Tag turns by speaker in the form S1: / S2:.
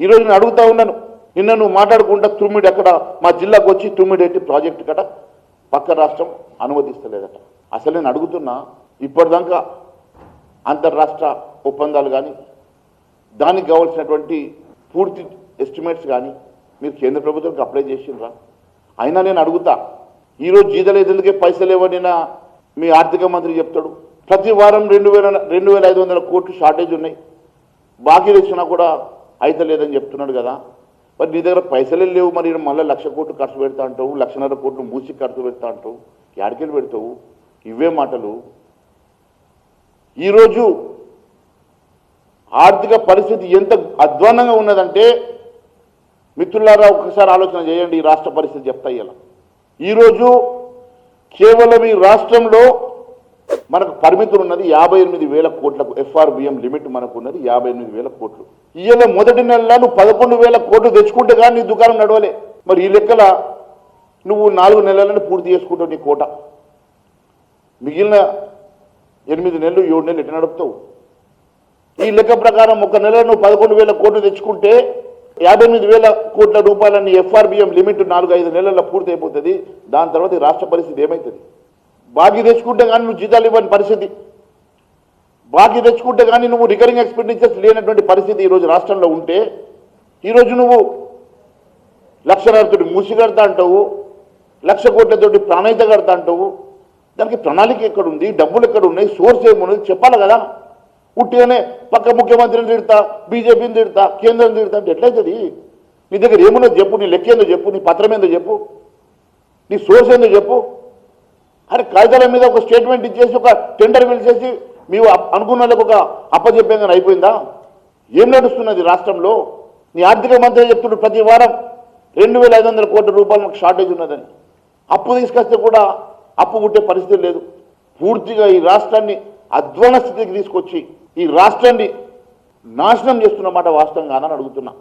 S1: ఈరోజు నేను అడుగుతా ఉన్నాను, నిన్న నువ్వు మాట్లాడుకుంటా తుమ్మిడి అక్కడ మా జిల్లాకు వచ్చి తుమ్మిడెట్టి ప్రాజెక్టు కట పక్క రాష్ట్రం అనుమతిస్తలేదట. అసలు నేను అడుగుతున్నా, ఇప్పటిదాకా అంతర్రాష్ట్ర ఒప్పందాలు కానీ దానికి కావాల్సినటువంటి పూర్తి ఎస్టిమేట్స్ కానీ మీరు కేంద్ర ప్రభుత్వానికి అప్లై చేసిండ్రా? అయినా నేను అడుగుతా, ఈరోజు జీతలేదుకే పైసలు ఇవ్వనినా మీ ఆర్థిక మంత్రి చెప్తాడు ప్రతి వారం 2,500 కోట్లు షార్టేజ్ ఉన్నాయి, బాకీ తెచ్చినా కూడా అయితే లేదని చెప్తున్నాడు కదా. మరి నీ దగ్గర పైసలే లేవు, మరి మళ్ళీ 1,00,000 కోట్లు ఖర్చు పెడతా అంటావు, 1,50,000 కోట్లు మూసి ఖర్చు పెడతా అంటావు, యాడికెళ్ళి పెడతావు? ఇవే మాటలు. ఈరోజు ఆర్థిక పరిస్థితి ఎంత అధ్వానంగా ఉన్నదంటే మిత్రులారా ఒక్కసారి ఆలోచన చేయండి. ఈ రాష్ట్ర పరిస్థితి చెప్తా ఇలా. ఈరోజు కేవలం ఈ రాష్ట్రంలో మనకు పరిమితులు ఉన్నది 58,000 కోట్లకు. FRBM లిమిట్ మనకు ఉన్నది 58,000 కోట్లు. ఇవాళ మొదటి నెలలో నువ్వు 11,000 కోట్లు తెచ్చుకుంటే కానీ నీ దుకాణం నడవలే. మరి ఈ లెక్కల నువ్వు 4 నెలలను పూర్తి చేసుకుంటావు నీ కోట. మిగిలిన 8 నెలలు 7 నెలలు ఎట్లా నడుపుతావు? ఈ లెక్క ప్రకారం ఒక నెల నువ్వు 11,000 కోట్లు తెచ్చుకుంటే 58,000 కోట్ల రూపాయలని FRBM లిమిట్ 4-5 నెలల్లో పూర్తి అయిపోతుంది. దాని తర్వాత ఈ రాష్ట్ర పరిస్థితి ఏమవుతుంది? బాకీ తెచ్చుకుంటే కానీ నువ్వు జీతాలు ఇవ్వని పరిస్థితి, బాకీ తెచ్చుకుంటే కానీ నువ్వు రికరింగ్ ఎక్స్పెండిచర్స్ లేనటువంటి పరిస్థితి ఈరోజు రాష్ట్రంలో ఉంటే, ఈరోజు నువ్వు 1,00,000 మూసి కడతా అంటావు, 1,00,000 కోట్లతోటి ప్రాణాయిత కడతా అంటావు. దానికి ప్రణాళిక ఎక్కడుంది? డబ్బులు ఎక్కడ ఉన్నాయి? సోర్స్ ఏమున్నది చెప్పాలి కదా. ఉట్టిగానే పక్క ముఖ్యమంత్రిని తిడతా, బీజేపీని తిడతా, కేంద్రం తిడతా అంటే ఎట్లయితుంది? నీ దగ్గర ఏమున్నదో చెప్పు, నీ లెక్క ఏందో చెప్పు, నీ పత్రం ఏందో చెప్పు, నీ సోర్స్ ఏందో చెప్పు. అరే కాగితాల మీద ఒక స్టేట్మెంట్ ఇచ్చేసి ఒక టెండర్ పిలిచేసి మేము అనుకున్న వాళ్ళకి ఒక అప్పచెప్పేందని అయిపోయిందా? ఏం నడుస్తున్నది రాష్ట్రంలో? నీ ఆర్థిక మంత్రి చెప్తున్నారు ప్రతి వారం 2,500 కోట్ల రూపాయలు మాకు షార్టేజ్ ఉన్నదని. అప్పు తీసుకొస్తే కూడా అప్పు పుట్టే పరిస్థితి లేదు. పూర్తిగా ఈ రాష్ట్రాన్ని అధ్వాన స్థితికి తీసుకొచ్చి ఈ రాష్ట్రాన్ని నాశనం చేస్తున్నమాట వాస్తవంగా అని అడుగుతున్నా.